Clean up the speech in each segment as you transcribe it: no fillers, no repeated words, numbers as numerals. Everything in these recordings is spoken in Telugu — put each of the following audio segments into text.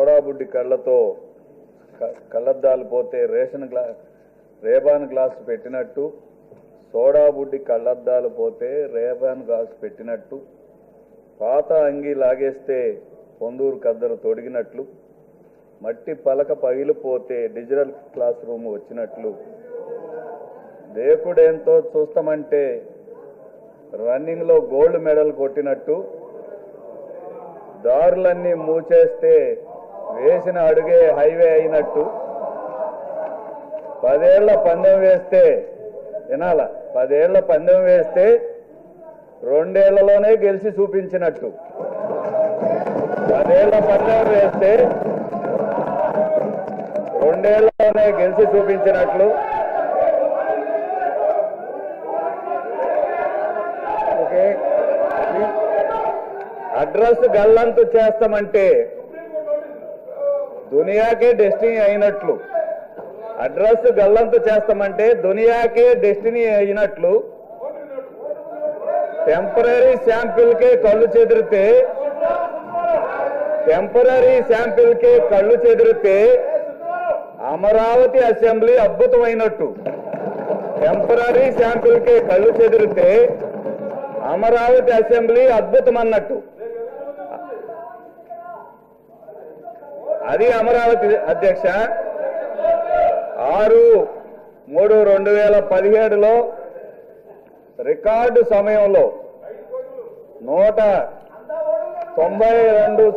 సోడా బుడ్డి కళ్ళతో కళ్ళద్దాలు పోతే రేబాన్ గ్లాసు పెట్టినట్టు, సోడా బుడ్డి కళ్ళద్దాలు పోతే రేబాన్ గ్లాసు పెట్టినట్టు, పాత అంగి లాగేస్తే పొందూరు కద్దరు తొడిగినట్లు, మట్టి పలక పగిలిపోతే డిజిటల్ క్లాస్ రూమ్ వచ్చినట్లు, దేకుడేంతో చూస్తామంటే రన్నింగ్లో గోల్డ్ మెడల్ కొట్టినట్టు, దారులన్నీ మూచేస్తే వేసిన అడుగే హైవే అయినట్టు, 10 ఏళ్ల పందెం వేస్తే వినాల 10 ఏళ్ల పందెం వేస్తే 2 ఏళ్లలోనే గెలిచి చూపించినట్టు, 10 ఏళ్ల పందెం వేస్తే 2 ఏళ్లలోనే గెలిచి చూపించినట్లు, అడ్రస్ గల్లంతు చేస్తామంటే దునియాకే డెస్టినీ అయినట్లు, అడ్రస్ గల్లంతు చేస్తామంటే దునియాకే డెస్టినీ అయినట్లు, టెంపరీ శాంపిల్కే కళ్ళు చెదిరితే అమరావతి అసెంబ్లీ అద్భుతమైనట్టు, టెంపరీ శాంపిల్కే కళ్ళు చెదిరితే అమరావతి అసెంబ్లీ అద్భుతమన్నట్టు. అది అమరావతి అధ్యక్ష. 6/3/2017లో రికార్డు సమయంలో 192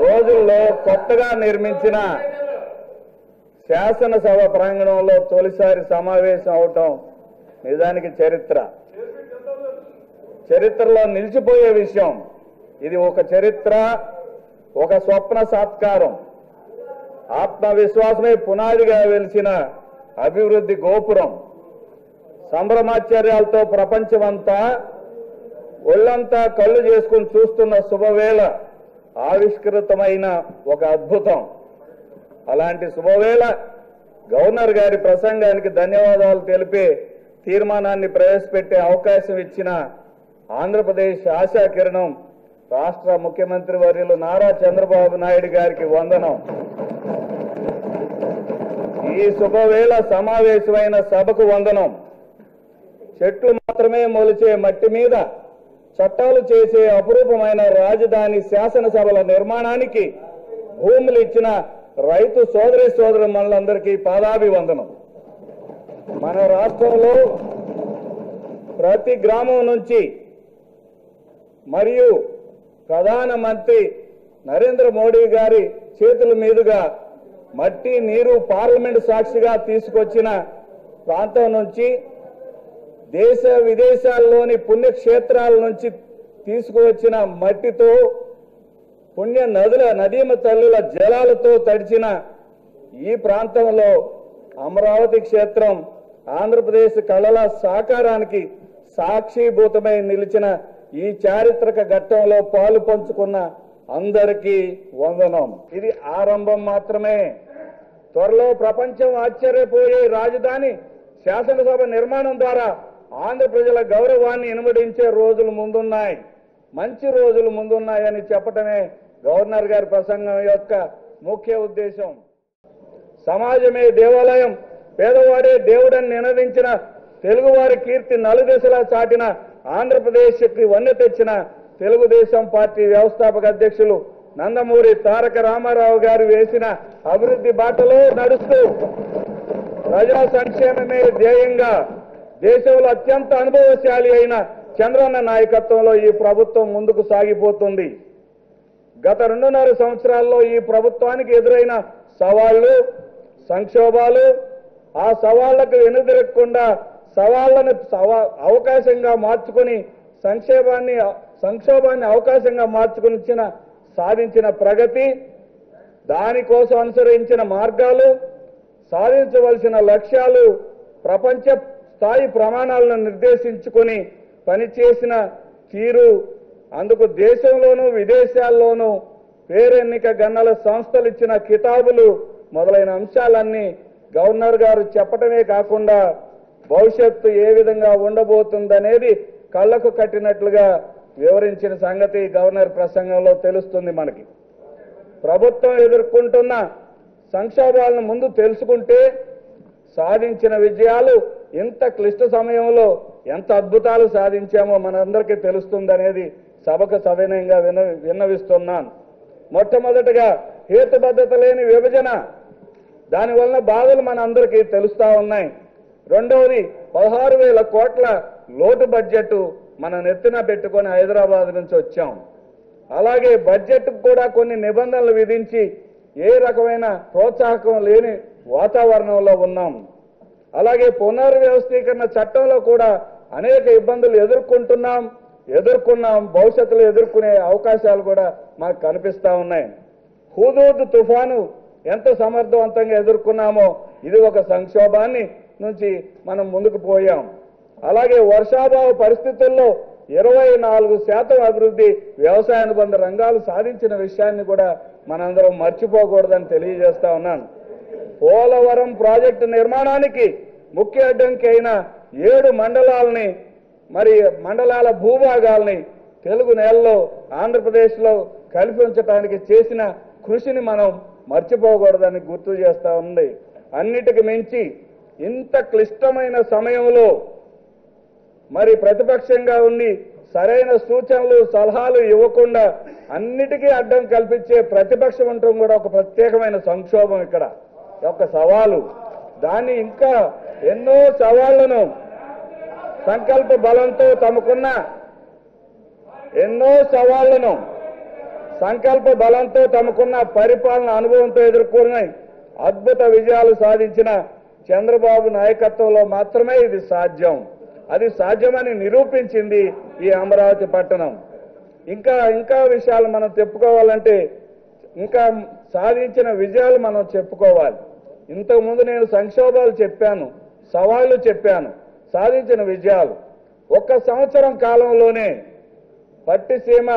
రోజుల్లో కొత్తగా నిర్మించిన శాసనసభ ప్రాంగణంలో తొలిసారి సమావేశం అవటం నిజానికి చరిత్రలో నిలిచిపోయే విషయం. ఇది ఒక చరిత్ర, ఒక స్వప్న సాత్కారం, ఆత్మవిశ్వాసమే పునాదిగా వెలిసిన అభివృద్ధి గోపురం. సంభ్రమాశ్చర్యాలతో ప్రపంచమంతా ఒళ్ళంతా కళ్ళు చేసుకుని చూస్తున్న శుభవేళ ఆవిష్కృతమైన ఒక అద్భుతం. అలాంటి శుభవేళ గవర్నర్ గారి ప్రసంగానికి ధన్యవాదాలు తెలిపే తీర్మానాన్ని ప్రవేశపెట్టే అవకాశం ఇచ్చిన ఆంధ్రప్రదేశ్ ఆశా కిరణం రాష్ట్ర ముఖ్యమంత్రి వర్యులు నారా చంద్రబాబు నాయుడు గారికి వందనం. ఈ శుభవేళ సమావేశమైన సభకు వందనం. చెట్లు మాత్రమే మొలిచే మట్టి మీద చట్టాలు చేసే అపురూపమైన రాజధాని శాసనసభల నిర్మాణానికి భూములు ఇచ్చిన రైతు సోదరీమణులందరికీ పాదాభివందనం. మన రాష్ట్రంలో ప్రతి గ్రామం నుంచి మరియు ప్రధానమంత్రి నరేంద్ర మోడీ గారి చేతుల మీదుగా మట్టి నీరు పార్లమెంటు సాక్షిగా తీసుకొచ్చిన ప్రాంతం నుంచి దేశ విదేశాల్లోని పుణ్యక్షేత్రాల నుంచి తీసుకువచ్చిన మట్టితో పుణ్య నదీమ తల్లుల జలాలతో తడిచిన ఈ ప్రాంతంలో అమరావతి క్షేత్రం ఆంధ్రప్రదేశ్ కళల సాకారానికి సాక్షిభూతమై నిలిచిన ఈ చారిత్రక ఘట్టంలో పాలు పంచుకున్న అందరికీ వందనం. ఇది ఆరంభం మాత్రమే. త్వరలో ప్రపంచం ఆశ్చర్యపోయే రాజధాని శాసనసభ నిర్మాణం ద్వారా ఆంధ్ర ప్రజల గౌరవాన్ని ఇనుమడించే రోజులు ముందున్నాయి, మంచి రోజులు ముందున్నాయని చెప్పటమే గవర్నర్ గారి ప్రసంగం యొక్క ముఖ్య ఉద్దేశం. సమాజమే దేవాలయం, పేదవాడే దేవుడని నినదించిన తెలుగువారి కీర్తి నలుదశలా చాటిన ఆంధ్రప్రదేశ్కి వన్నె తెచ్చిన తెలుగుదేశం పార్టీ వ్యవస్థాపక అధ్యక్షులు నందమూరి తారక రామారావు గారు వేసిన అభివృద్ధి బాటలో నడుస్తూ ప్రజా సంక్షేమమే ధ్యేయంగా దేశంలో అత్యంత అనుభవశాలి అయిన చంద్రన్న నాయకత్వంలో ఈ ప్రభుత్వం ముందుకు సాగిపోతుంది. గత 2.5 సంవత్సరాల్లో ఈ ప్రభుత్వానికి ఎదురైన సవాళ్లు, సంక్షోభాలు, ఆ సవాళ్లకు వెనుదిరగకుండా సవాళ్లను అవకాశంగా మార్చుకుని సంక్షోభాన్ని అవకాశంగా మార్చుకుని సాధించిన ప్రగతి, దానికోసం అనుసరించిన మార్గాలు, సాధించవలసిన లక్ష్యాలు, ప్రపంచ స్థాయి ప్రమాణాలను నిర్దేశించుకొని పనిచేసిన తీరు, అందుకు దేశంలోనూ విదేశాల్లోనూ పేరెన్నిక గన్నల సంస్థలు ఇచ్చిన కితాబులు మొదలైన అంశాలన్నీ గవర్నర్ గారు చెప్పటమే కాకుండా భవిష్యత్తు ఏ విధంగా ఉండబోతుందనేది కళ్లకు కట్టినట్లుగా వివరించిన సంగతి గవర్నర్ ప్రసంగంలో తెలుస్తుంది మనకి. ప్రభుత్వం ఎదుర్కొంటున్న సంక్షోభాలను ముందు తెలుసుకుంటే సాధించిన విజయాలు ఇంత క్లిష్ట సమయంలో ఎంత అద్భుతాలు సాధించామో మనందరికీ తెలుస్తుందనేది సభకు సవినయంగా విన్నవిస్తున్నాను. మొట్టమొదటిగా హేతుబద్ధత లేని విభజన, దానివల్ల బాధలు మనందరికీ తెలుస్తా ఉన్నాయి. రెండవది 16,000 కోట్ల లోటు బడ్జెట్ మనం నెత్తిన పెట్టుకొని హైదరాబాద్ నుంచి వచ్చాం. అలాగే బడ్జెట్ కూడా కొన్ని నిబంధనలు విధించి ఏ రకమైన ప్రోత్సాహకం లేని వాతావరణంలో ఉన్నాం. అలాగే పునర్వ్యవస్థీకరణ చట్టంలో కూడా అనేక ఇబ్బందులు ఎదుర్కొన్నాం, భవిష్యత్తులో ఎదుర్కొనే అవకాశాలు కూడా మనకు కనిపిస్తా ఉన్నాయి. హుదూద్ తుఫాను ఎంత సమర్థవంతంగా ఎదుర్కొన్నామో ఇది ఒక సంక్షోభాన్ని నుంచి మనం ముందుకు పోయాం. అలాగే వర్షాభావ పరిస్థితుల్లో 24% అభివృద్ధి వ్యవసాయానుబంధ రంగాలు సాధించిన విషయాన్ని కూడా మనందరం మర్చిపోకూడదని తెలియజేస్తా ఉన్నాను. పోలవరం ప్రాజెక్టు నిర్మాణానికి ముఖ్య అడ్డంకి అయిన 7 మండలాలని మండలాల భూభాగాల్ని తెలుగు నేలలో ఆంధ్రప్రదేశ్లో కల్పించడానికి చేసిన కృషిని మనం మర్చిపోకూడదని గుర్తు చేస్తా ఉంది. అన్నిటికి మించి ఇంత క్లిష్టమైన సమయంలో ప్రతిపక్షంగా ఉండి సరైన సూచనలు సలహాలు ఇవ్వకుండా అన్నిటికీ అడ్డం కల్పించే ప్రతిపక్షం ఉండటం కూడా ఒక ప్రత్యేకమైన సంక్షోభం. ఇక్కడ ఒక సవాలు, దాన్ని ఇంకా ఎన్నో సవాళ్లను సంకల్ప బలంతో తమకున్న పరిపాలన అనుభవంతో ఎదుర్కొని అద్భుత విజయాలు సాధించిన చంద్రబాబు నాయకత్వంలో మాత్రమే ఇది సాధ్యం. అది సాధ్యమని నిరూపించింది ఈ అమరావతి పట్టణం. ఇంకా విషయాలు మనం చెప్పుకోవాలంటే ఇంకా సాధించిన విజయాలు మనం చెప్పుకోవాలి. ఇంతకుముందు నేను సంక్షోభాలు చెప్పాను, సవాళ్లు చెప్పాను, సాధించిన విజయాలు. 1 సంవత్సరం కాలంలోనే పట్టిసీమ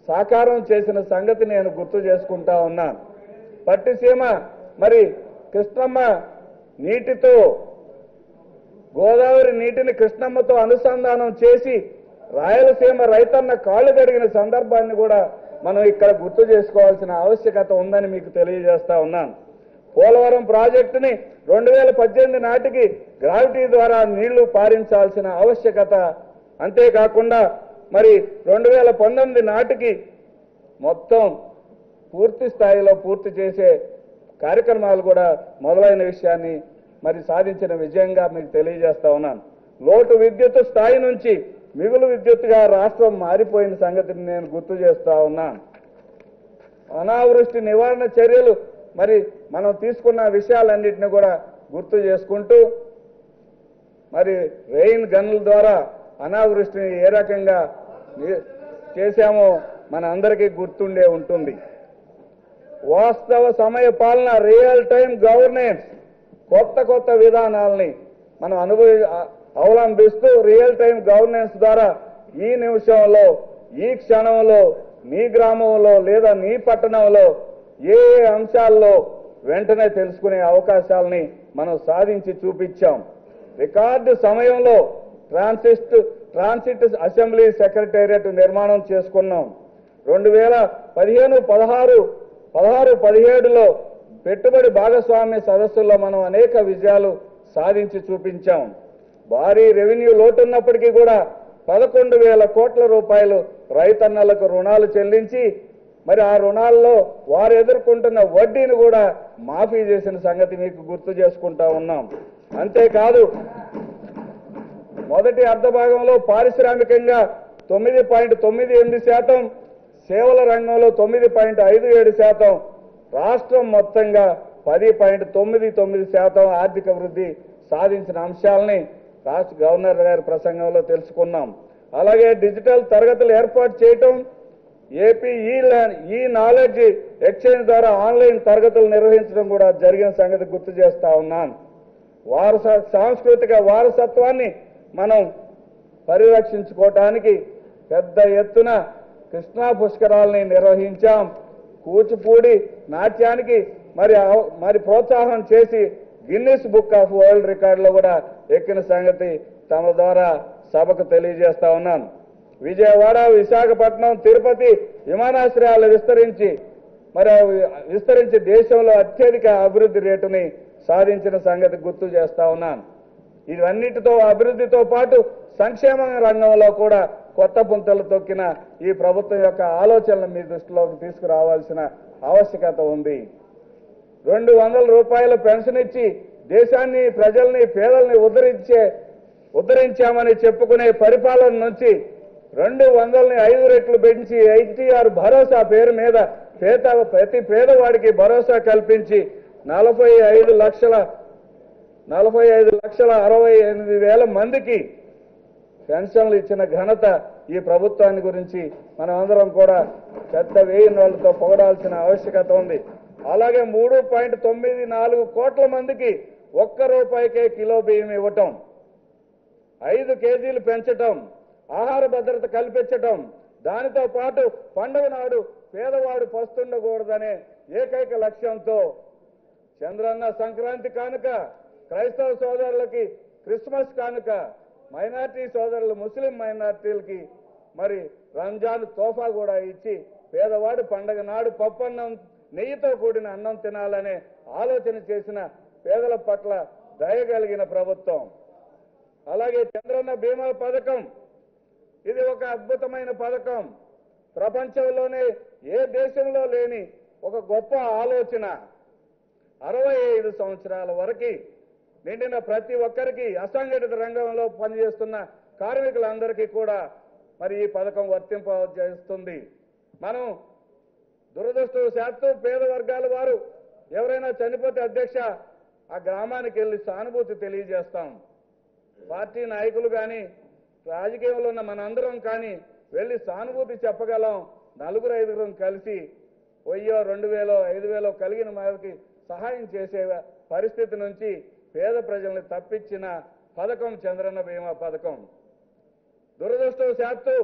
సాకారం చేసిన సంగతి నేను గుర్తు చేసుకుంటా ఉన్నాను. పట్టిసీమ కృష్ణమ్మ నీటితో, గోదావరి నీటిని కృష్ణమ్మతో అనుసంధానం చేసి రాయలసీమ రైతన్న కాళ్ళు కడిగిన సందర్భాన్ని కూడా మనం ఇక్కడ గుర్తు చేసుకోవాల్సిన ఆవశ్యకత ఉందని మీకు తెలియజేస్తా ఉన్నాను. పోలవరం ప్రాజెక్టుని 2018 నాటికి గ్రావిటీ ద్వారా నీళ్లు పారించాల్సిన ఆవశ్యకత, అంతేకాకుండా 2019 నాటికి మొత్తం పూర్తి స్థాయిలో పూర్తి చేసే కార్యక్రమాలు కూడా మొదలైన విషయాన్ని సాధించిన విజయంగా మీకు తెలియజేస్తా ఉన్నాను. లోటు విద్యుత్ స్థాయి నుంచి మిగులు విద్యుత్తుగా రాష్ట్రం మారిపోయిన సంగతిని నేను గుర్తు చేస్తా ఉన్నాను. అనావృష్టి నివారణ చర్యలు మనం తీసుకున్న విషయాలన్నింటినీ కూడా గుర్తు చేసుకుంటూ రెయిన్ గన్ల ద్వారా అనావృష్టిని ఏ రకంగా చేశామో మన అందరికీ గుర్తుండే ఉంటుంది. వాస్తవ సమయ పాలన, రియల్ టైం గవర్నెన్స్, కొత్త విధానాలని మనం అవలంబిస్తూ రియల్ టైం గవర్నెన్స్ ద్వారా ఈ నిమిషంలో, ఈ క్షణంలో, నీ గ్రామంలో లేదా నీ పట్టణంలో ఏ అంశాల్లో వెంటనే తెలుసుకునే అవకాశాలని మనం సాధించి చూపించాం. రికార్డు సమయంలో ట్రాన్సిట్ అసెంబ్లీ సెక్రటేరియట్ నిర్మాణం చేసుకున్నాం. 2015-16-17లో పెట్టుబడి భాగస్వామ్య సదస్సుల్లో మనం అనేక విజయాలు సాధించి చూపించాం. భారీ రెవెన్యూ లోటున్నప్పటికీ కూడా 11,000 కోట్ల రూపాయలు రైతన్నలకు రుణాలు చెల్లించి ఆ రుణాల్లో వారు ఎదుర్కొంటున్న వడ్డీని కూడా మాఫీ చేసిన సంగతి మీకు గుర్తు చేసుకుంటా ఉన్నాం. అంతేకాదు మొదటి అర్ధభాగంలో పారిశ్రామికంగా 9.98%, సేవల రంగంలో 9.57%, రాష్ట్రం మొత్తంగా 10.99% ఆర్థిక వృద్ధి సాధించిన అంశాలని రాష్ట్ర గవర్నర్ గారి ప్రసంగంలో తెలుసుకున్నాం. అలాగే డిజిటల్ తరగతులు ఏర్పాటు చేయటం, ఏపీ ఈ నాలెడ్జ్ ఎక్స్చేంజ్ ద్వారా ఆన్లైన్ తరగతులు నిర్వహించడం కూడా జరిగిన సంగతి గుర్తు చేస్తా ఉన్నాను. సాంస్కృతిక వారసత్వాన్ని మనం పరిరక్షించుకోవటానికి పెద్ద ఎత్తున కృష్ణా పుష్కరాలని నిర్వహించాం. కూచిపూడి నాట్యానికి ప్రోత్సాహం చేసి గిన్నిస్ బుక్ ఆఫ్ వరల్డ్ రికార్డులో కూడా ఎక్కిన సంగతి తమ ద్వారా సభకు తెలియజేస్తా ఉన్నాను. విజయవాడ, విశాఖపట్నం, తిరుపతి విమానాశ్రయాలు విస్తరించి మరి విస్తరించి దేశంలో అత్యధిక అభివృద్ధి రేటుని సాధించిన సంగతి గుర్తు చేస్తా ఉన్నాను. ఇవన్నిటితో అభివృద్ధితో పాటు సంక్షేమ రంగంలో కూడా కొత్త పుంతలు తొక్కిన ఈ ప్రభుత్వం యొక్క ఆలోచనలు మీ దృష్టిలోకి తీసుకురావాల్సిన ఆవశ్యకత ఉంది. 200 రూపాయల పెన్షన్ ఇచ్చి దేశాన్ని, ప్రజల్ని, పేదల్ని ఉద్ధరించామని చెప్పుకునే పరిపాలన నుంచి 200ని 5 రెట్లు పెంచి ఎన్టీఆర్ భరోసా పేరు మీద ప్రతి పేదవాడికి భరోసా కల్పించి 45,68,000 మందికి పెన్షన్లు ఇచ్చిన ఘనత ఈ ప్రభుత్వాన్ని గురించి మనం అందరం కూడా పెద్ద వేయి నోళ్లతో పొగడాల్సిన ఆవశ్యకత ఉంది. అలాగే 3.94 కోట్ల మందికి ₹1 కిలో బియ్యం ఇవ్వటం, 5 కేజీలు పెంచటం, ఆహార భద్రత కల్పించటం, దానితో పాటు పండుగ నాడు పేదవాడు పస్తుండకూడదనే ఏకైక లక్ష్యంతో చంద్రన్న సంక్రాంతి కానుక, క్రైస్తవ సోదరులకి క్రిస్మస్ కానుక, మైనార్టీ సోదరులు ముస్లిం మైనార్టీలకి మరి రంజాన్ తోఫా కూడా ఇచ్చి పేదవాడు పండగ నాడు పప్పన్నం, నెయ్యితో కూడిన అన్నం తినాలనే ఆలోచన చేసిన పేదల పట్ల దయగలిగిన ప్రభుత్వం. అలాగే చంద్రన్న బీమా పథకం, ఇది ఒక అద్భుతమైన పథకం. ప్రపంచంలోనే ఏ దేశంలో లేని ఒక గొప్ప ఆలోచన. 65 సంవత్సరాల వరకు నిండిన ప్రతి ఒక్కరికి, అసంఘటిత రంగంలో పనిచేస్తున్న కార్మికులందరికీ కూడా మరి ఈ పథకం వర్తింపజేస్తుంది. మనం దురదృష్టవశాత్తు పేద వర్గాల వారు ఎవరైనా చనిపోతే అధ్యక్ష ఆ గ్రామానికి వెళ్ళి సానుభూతి తెలియజేస్తాం. పార్టీ నాయకులు కానీ, రాజకీయంలో ఉన్న మనందరం కానీ వెళ్ళి సానుభూతి చెప్పగలం. 4-5 కలిసి 1000, 2000, 5000 కలిగిన వారికి సహాయం చేసే పరిస్థితి నుంచి పేద ప్రజల్ని తప్పించిన పథకం చంద్రన్న బీమా పథకం. దురదృష్టవశాత్తు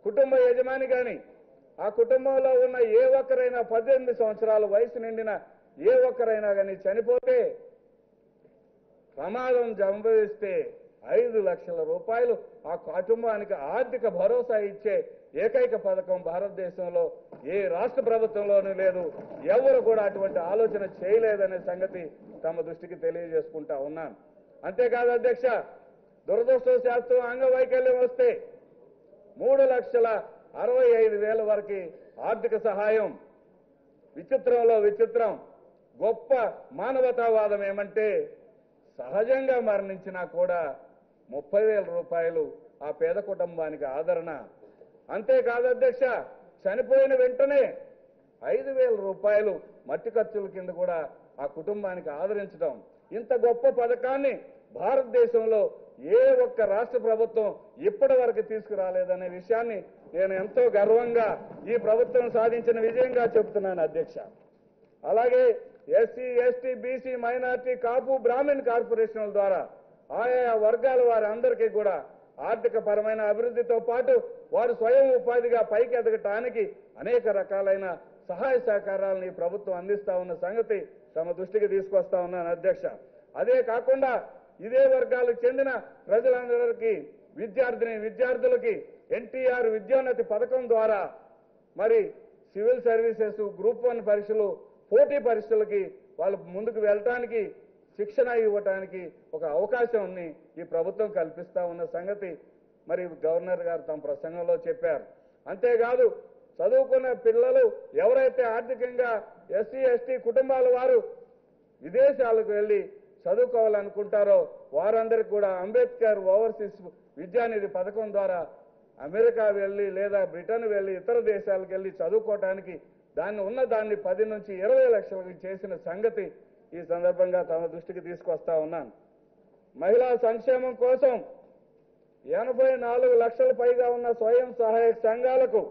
కుటుంబ యజమాని కానీ, ఆ కుటుంబంలో ఉన్న ఏ ఒక్కరైనా 18 సంవత్సరాల వయసు నిండిన ఏ ఒక్కరైనా కానీ చనిపోతే, ప్రమాదం సంభవిస్తే 5 లక్షల రూపాయలు ఆ కుటుంబానికి ఆర్థిక భరోసా ఇచ్చే ఏకైక పథకం భారతదేశంలో ఏ రాష్ట్ర ప్రభుత్వంలోనూ లేదు. ఎవరు కూడా అటువంటి ఆలోచన చేయలేదనే సంగతి తమ దృష్టికి తెలియజేసుకుంటా ఉన్నాను. అంతేకాదు అధ్యక్ష, దురదృష్టవశాత్తు అంగవైకల్యం వస్తే 3,65,000 వరకు ఆర్థిక సహాయం. విచిత్రంలో విచిత్రం, గొప్ప మానవతావాదం ఏమంటే సహజంగా మరణించినా కూడా 30,000 రూపాయలు ఆ పేద కుటుంబానికి ఆదరణ. అంతేకాదు అధ్యక్ష, చనిపోయిన వెంటనే 5,000 రూపాయలు మట్టి ఖర్చుల కింద కూడా ఆ కుటుంబానికి ఆదరించడం. ఇంత గొప్ప పథకాన్ని భారతదేశంలో ఏ ఒక్క రాష్ట్ర ప్రభుత్వం ఇప్పటి వరకు తీసుకురాలేదనే విషయాన్ని నేను ఎంతో గర్వంగా ఈ ప్రభుత్వం సాధించిన విజయంగా చెబుతున్నాను అధ్యక్ష. అలాగే ఎస్సీ, ఎస్టీ, బీసీ, మైనార్టీ, కాపు, బ్రాహ్మణ్ కార్పొరేషన్ల ద్వారా ఆయా వర్గాల వారి అందరికీ కూడా ఆర్థిక పరమైన అభివృద్ధితో పాటు వారు స్వయం ఉపాధిగా పైకి ఎదగటానికి అనేక రకాలైన సహాయ సహకారాలను ఈ ప్రభుత్వం అందిస్తా ఉన్న సంగతి తమ దృష్టికి తీసుకొస్తా ఉన్నాను అధ్యక్ష. అదే కాకుండా ఇదే వర్గాలకు చెందిన ప్రజలందరికీ, విద్యార్థులకి ఎన్టీఆర్ విద్యోన్నతి పథకం ద్వారా మరి సివిల్ సర్వీసెస్, గ్రూప్ 1 పరీక్షలు, పోటీ పరీక్షలకి వాళ్ళు ముందుకు వెళ్ళటానికి, శిక్షణ ఇవ్వటానికి ఒక అవకాశాన్ని ఈ ప్రభుత్వం కల్పిస్తా ఉన్న సంగతి మరి గవర్నర్ గారు తమ ప్రసంగంలో చెప్పారు. అంతేకాదు చదువుకున్న పిల్లలు ఎవరైతే ఆర్థికంగా ఎస్సీ, ఎస్టీ కుటుంబాల వారు విదేశాలకు వెళ్ళి చదువుకోవాలనుకుంటారో వారందరికీ కూడా అంబేద్కర్ ఓవర్సీస్ విద్యానిధి పథకం ద్వారా అమెరికా వెళ్ళి లేదా బ్రిటన్ వెళ్ళి ఇతర దేశాలకు వెళ్ళి చదువుకోవటానికి దాన్ని 10 నుంచి 20 లక్షలకు చేసిన సంగతి ఈ సందర్భంగా తమ దృష్టికి తీసుకొస్తా ఉన్నాను. మహిళా సంక్షేమం కోసం 84 లక్షల పైగా ఉన్న స్వయం సహాయక సంఘాలకు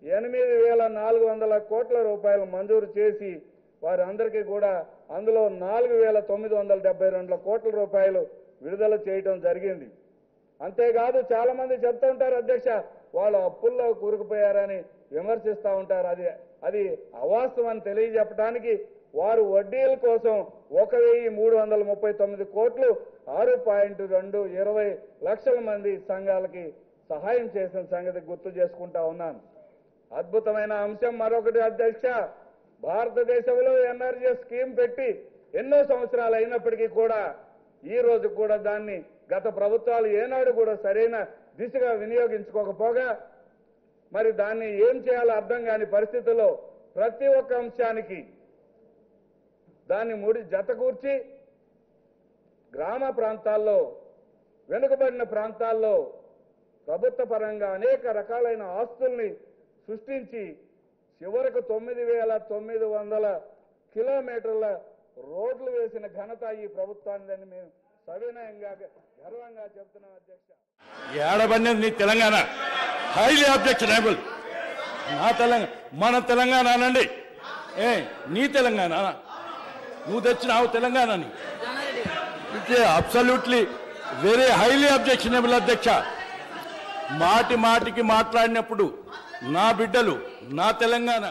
8,400 కోట్ల రూపాయలు మంజూరు చేసి వారందరికీ కూడా అందులో 4,972 కోట్ల రూపాయలు విడుదల చేయడం జరిగింది. అంతేకాదు చాలా మంది చెప్తూ ఉంటారు అధ్యక్ష, వాళ్ళు అప్పుల్లో కూరుకుపోయారని విమర్శిస్తూ ఉంటారు. అది అవాస్తవం అని తెలియజెప్పడానికి వారు వడ్డీల కోసం 1,339 కోట్లు 6.20 లక్షల మంది సంఘాలకి సహాయం చేసిన సంగతి గుర్తు చేసుకుంటా ఉన్నాను. అద్భుతమైన అంశం మరొకటి అధ్యక్ష, భారతదేశంలో ఎన్ఆర్జీ స్కీమ్ పెట్టి ఎన్నో సంవత్సరాలు అయినప్పటికీ కూడా ఈ రోజు కూడా దాన్ని గత ప్రభుత్వాలు ఏనాడు కూడా సరైన దిశగా వినియోగించుకోకపోగా మరి దాన్ని ఏం చేయాలో అర్థం కాని పరిస్థితుల్లో ప్రతి ఒక్క అంశానికి దాన్ని జతకూర్చి గ్రామ ప్రాంతాల్లో వెనుకబడిన ప్రాంతాల్లో ప్రభుత్వ పరంగా అనేక రకాలైన ఆస్తుల్ని సృష్టించి చివరకు 9,900 కిలోమీటర్ల రోడ్లు వేసిన ఘనత ఈ ప్రభుత్వాన్ని మేము సవినయంగా గర్వంగా చెప్తున్నాం అధ్యక్ష. ఏడబడినది నీ తెలంగాణ హైలీ అబ్జెక్షనబుల్. నా తెలంగాణ మన తెలంగాణ అనండి. నీ తెలంగాణ నువ్వు తెచ్చినావు తెలంగాణని. It's absolutely very highly objectionable అధ్యక్ష. మాటికి మాట్లాడినప్పుడు నా బిడ్డలు నా తెలంగాణ